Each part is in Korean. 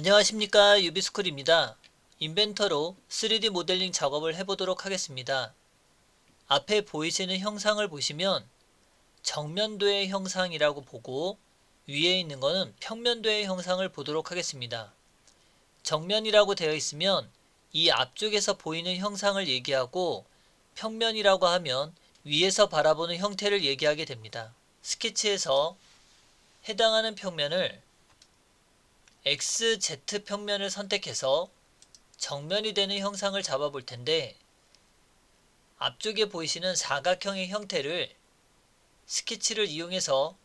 안녕하십니까, 유비스쿨입니다. 인벤터로 3D 모델링 작업을 해보도록 하겠습니다. 앞에 보이시는 형상을 보시면 정면도의 형상이라고 보고 위에 있는 거는 평면도의 형상을 보도록 하겠습니다. 정면이라고 되어 있으면 이 앞쪽에서 보이는 형상을 얘기하고, 평면이라고 하면 위에서 바라보는 형태를 얘기하게 됩니다. 스케치에서 해당하는 평면을 XZ 평면을 선택해서 정면이 되는 형상을 잡아볼 텐데, 앞쪽에 보이시는 사각형의 형태를 스케치를 이용해서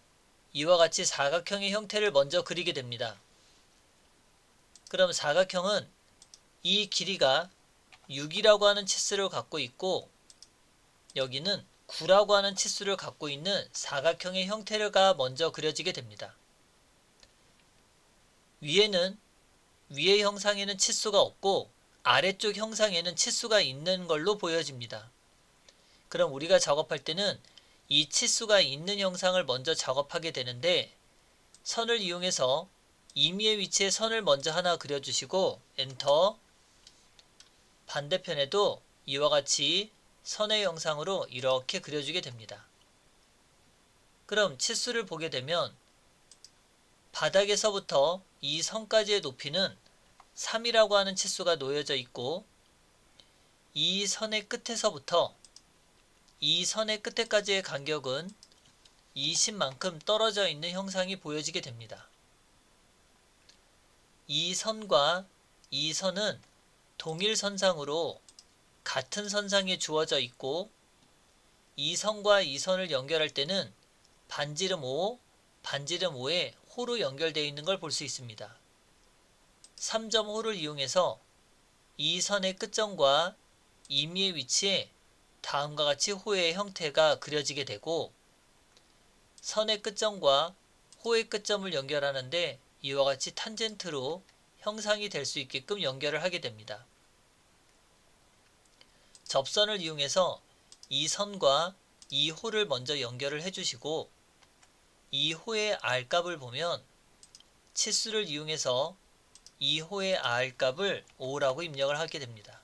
이와 같이 사각형의 형태를 먼저 그리게 됩니다. 그럼 사각형은 이 길이가 6이라고 하는 치수를 갖고 있고, 여기는 9라고 하는 치수를 갖고 있는 사각형의 형태가 먼저 그려지게 됩니다. 위의 형상에는 치수가 없고 아래쪽 형상에는 치수가 있는 걸로 보여집니다. 그럼 우리가 작업할 때는 이 치수가 있는 형상을 먼저 작업하게 되는데, 선을 이용해서 임의의 위치에 선을 먼저 하나 그려주시고 엔터. 반대편에도 이와 같이 선의 형상으로 이렇게 그려주게 됩니다. 그럼 치수를 보게 되면 바닥에서부터 이 선까지의 높이는 3이라고 하는 치수가 놓여져 있고, 이 선의 끝에서부터 이 선의 끝에까지의 간격은 20만큼 떨어져 있는 형상이 보여지게 됩니다. 이 선과 이 선은 동일 선상으로 같은 선상에 주어져 있고, 이 선과 이 선을 연결할 때는 반지름 5, 반지름 5에 호로 연결되어 있는 걸 볼 수 있습니다. 3.5를 이용해서 이 선의 끝점과 임의의 위치에 다음과 같이 호의 형태가 그려지게 되고, 선의 끝점과 호의 끝점을 연결하는데 이와 같이 탄젠트로 형상이 될 수 있게끔 연결을 하게 됩니다. 접선을 이용해서 이 선과 이 호를 먼저 연결을 해주시고, 이 호의 R값을 보면 치수를 이용해서 이 호의 R값을 5라고 입력을 하게 됩니다.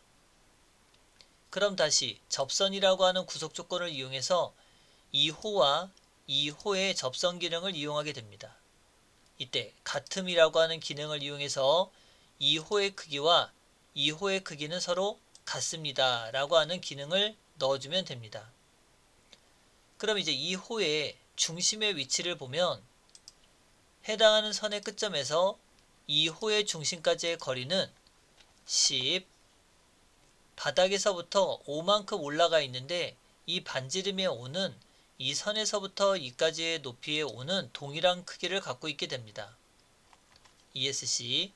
그럼 다시 접선이라고 하는 구속 조건을 이용해서 이 호와 이 호의 접선 기능을 이용하게 됩니다. 이때 같음이라고 하는 기능을 이용해서 이 호의 크기와 이 호의 크기는 서로 같습니다 라고 하는 기능을 넣어주면 됩니다. 그럼 이제 이 호의 중심의 위치를 보면 해당하는 선의 끝점에서 이 호의 중심까지의 거리는 10, 바닥에서부터 5만큼 올라가 있는데 이 반지름의 5는 이 선에서부터 이까지의 높이의 5는 동일한 크기를 갖고 있게 됩니다. ESC.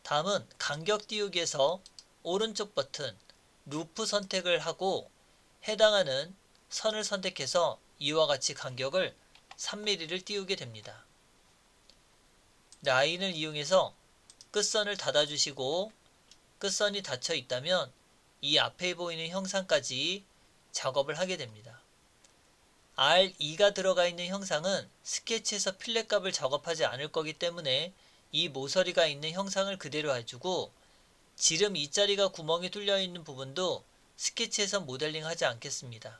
다음은 간격 띄우기에서 오른쪽 버튼 루프 선택을 하고 해당하는 선을 선택해서 이와 같이 간격을 3mm를 띄우게 됩니다. 라인을 이용해서 끝선을 닫아주시고, 끝선이 닫혀 있다면 이 앞에 보이는 형상까지 작업을 하게 됩니다. R2가 들어가 있는 형상은 스케치에서 필렛 값을 작업하지 않을 거기 때문에 이 모서리가 있는 형상을 그대로 해주고, 지름 2짜리가 구멍이 뚫려 있는 부분도 스케치에서 모델링 하지 않겠습니다.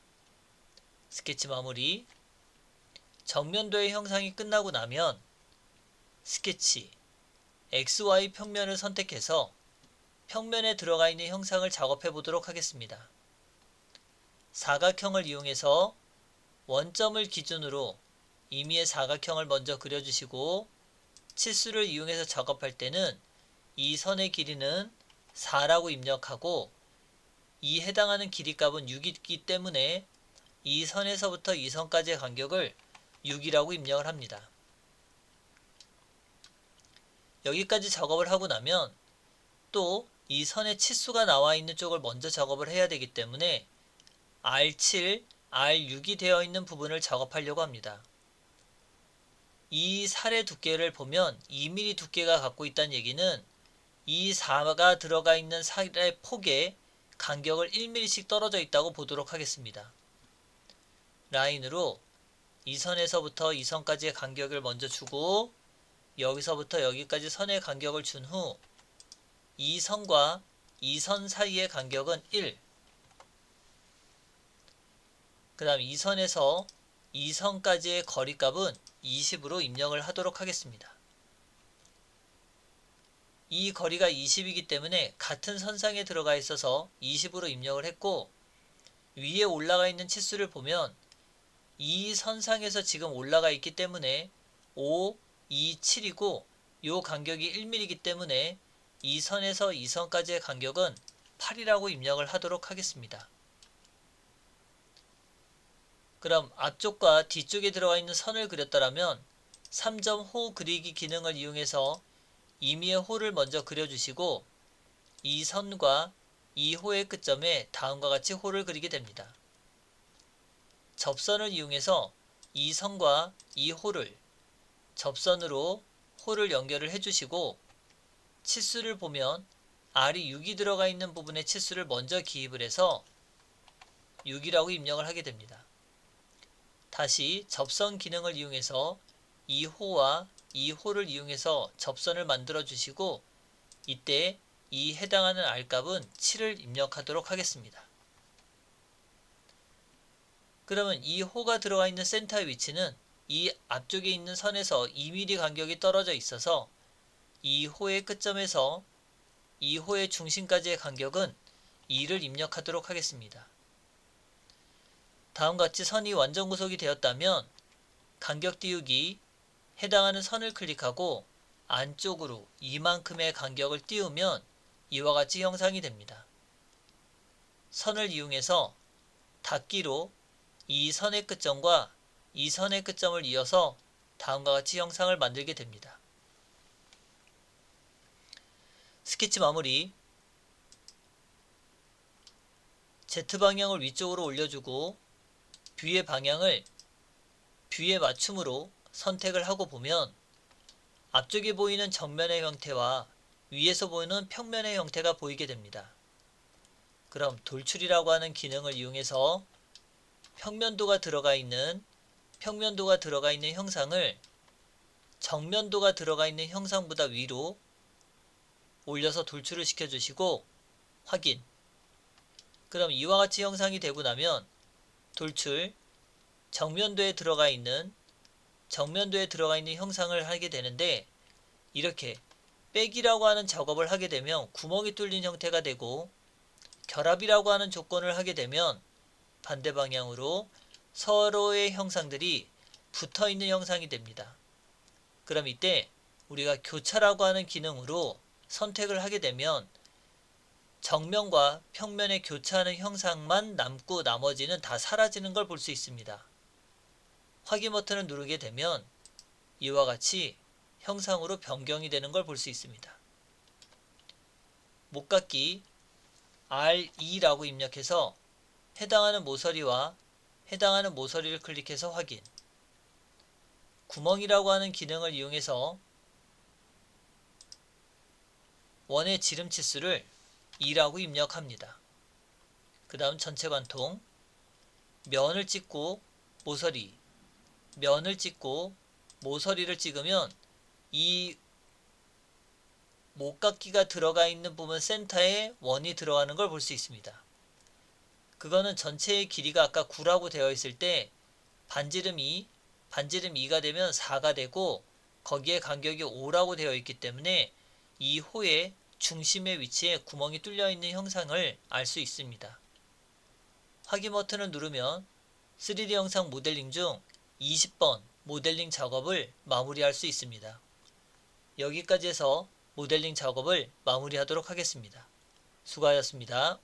스케치 마무리. 정면도의 형상이 끝나고 나면 스케치 XY 평면을 선택해서 평면에 들어가 있는 형상을 작업해 보도록 하겠습니다. 사각형을 이용해서 원점을 기준으로 임의의 사각형을 먼저 그려주시고, 치수를 이용해서 작업할 때는 이 선의 길이는 4라고 입력하고, 이 해당하는 길이값은 6이기 때문에 이 선에서부터 이 선까지의 간격을 6이라고 입력을 합니다. 여기까지 작업을 하고 나면 또 이 선의 치수가 나와 있는 쪽을 먼저 작업을 해야 되기 때문에 R7, R6이 되어 있는 부분을 작업하려고 합니다. 이 살의 두께를 보면 2mm 두께가 갖고 있다는 얘기는 이 4가 들어가 있는 살의 폭에 간격을 1mm씩 떨어져 있다고 보도록 하겠습니다. 라인으로 이 선에서부터 이 선까지의 간격을 먼저 주고, 여기서부터 여기까지 선의 간격을 준 후 이 선과 이 선 사이의 간격은 1. 그 다음 이 선에서 이 선까지의 거리값은 20으로 입력을 하도록 하겠습니다. 이 거리가 20이기 때문에 같은 선상에 들어가 있어서 20으로 입력을 했고, 위에 올라가 있는 치수를 보면 이 선상에서 지금 올라가 있기 때문에 5, 2, 7이고 이 간격이 1mm이기 때문에 이 선에서 이 선까지의 간격은 8이라고 입력을 하도록 하겠습니다. 그럼 앞쪽과 뒤쪽에 들어가 있는 선을 그렸더라면 3점 호 그리기 기능을 이용해서 임의의 호를 먼저 그려주시고 이 선과 이 호의 끝점에 다음과 같이 호를 그리게 됩니다. 접선을 이용해서 이 선과 이 호를 접선으로 호를 연결을 해주시고 치수를 보면 R이 6이 들어가 있는 부분에 치수를 먼저 기입을 해서 6이라고 입력을 하게 됩니다. 다시 접선 기능을 이용해서 이 호와 이 호를 이용해서 접선을 만들어 주시고 이때 이 해당하는 R값은 7을 입력하도록 하겠습니다. 그러면 이 호가 들어가 있는 센터의 위치는 이 앞쪽에 있는 선에서 2mm 간격이 떨어져 있어서 이 호의 끝점에서 이 호의 중심까지의 간격은 2를 입력하도록 하겠습니다. 다음과 같이 선이 완전 구속이 되었다면 간격 띄우기 해당하는 선을 클릭하고 안쪽으로 이만큼의 간격을 띄우면 이와 같이 형상이 됩니다. 선을 이용해서 닫기로 이 선의 끝점과 이 선의 끝점을 이어서 다음과 같이 형상을 만들게 됩니다. 스케치 마무리. Z방향을 위쪽으로 올려주고 뷰의 방향을 뷰의 맞춤으로 선택을 하고 보면 앞쪽에 보이는 정면의 형태와 위에서 보이는 평면의 형태가 보이게 됩니다. 그럼 돌출이라고 하는 기능을 이용해서 평면도가 들어가 있는 형상을 정면도가 들어가 있는 형상보다 위로 올려서 돌출을 시켜주시고 확인. 그럼 이와 같이 형상이 되고 나면 돌출, 정면도에 들어가 있는 형상을 하게 되는데 이렇게 백이라고 하는 작업을 하게 되면 구멍이 뚫린 형태가 되고 결합이라고 하는 조건을 하게 되면 반대 방향으로 서로의 형상들이 붙어 있는 형상이 됩니다. 그럼 이때 우리가 교차라고 하는 기능으로 선택을 하게 되면 정면과 평면에 교차하는 형상만 남고 나머지는 다 사라지는 걸 볼 수 있습니다. 확인 버튼을 누르게 되면 이와 같이 형상으로 변경이 되는 걸 볼 수 있습니다. 목깎기 R2라고 입력해서 해당하는 모서리를 클릭해서 확인. 구멍이라고 하는 기능을 이용해서 원의 지름 치수를 2라고 입력합니다. 그 다음 전체 관통, 면을 찍고 모서리를 찍으면 이 목깎기가 들어가 있는 부분 센터에 원이 들어가는 걸 볼 수 있습니다. 그거는 전체의 길이가 아까 9라고 되어 있을 때 반지름 2가 되면 4가 되고 거기에 간격이 5라고 되어 있기 때문에 이 호의 중심의 위치에 구멍이 뚫려 있는 형상을 알 수 있습니다. 확인 버튼을 누르면 3D 영상 모델링 중 20번 모델링 작업을 마무리할 수 있습니다. 여기까지 해서 모델링 작업을 마무리하도록 하겠습니다. 수고하셨습니다.